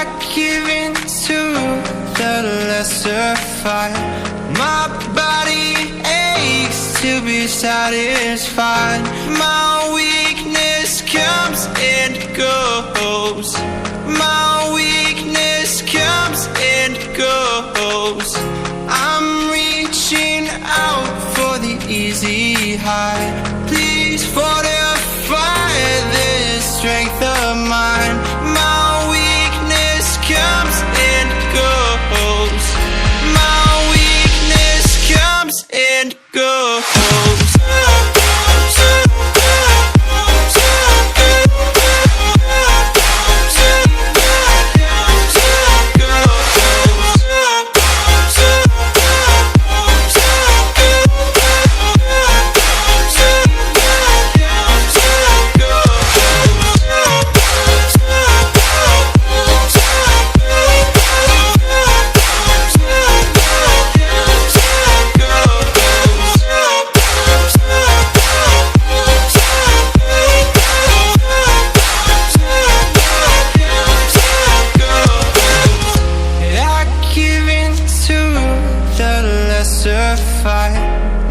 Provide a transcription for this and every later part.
I give in to the lesser fight. My body aches to be satisfied. My weakness comes and goes. My weakness comes and goes. I'm reaching out for the easy high. Please fortify this strength of mine. My weakness comes and goes. My weakness comes and goes.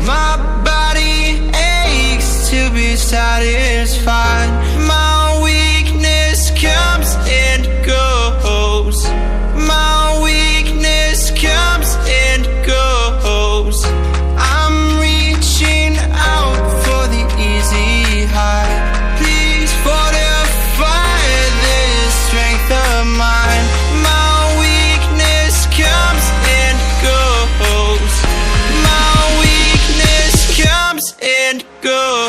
My body aches to be satisfied. My weakness comes and goes. My weakness comes and goes. I'm reaching out for the easy high. Please fortify this strength of mine. My weakness comes and goes. And go.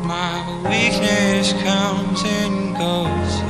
My weakness comes and goes.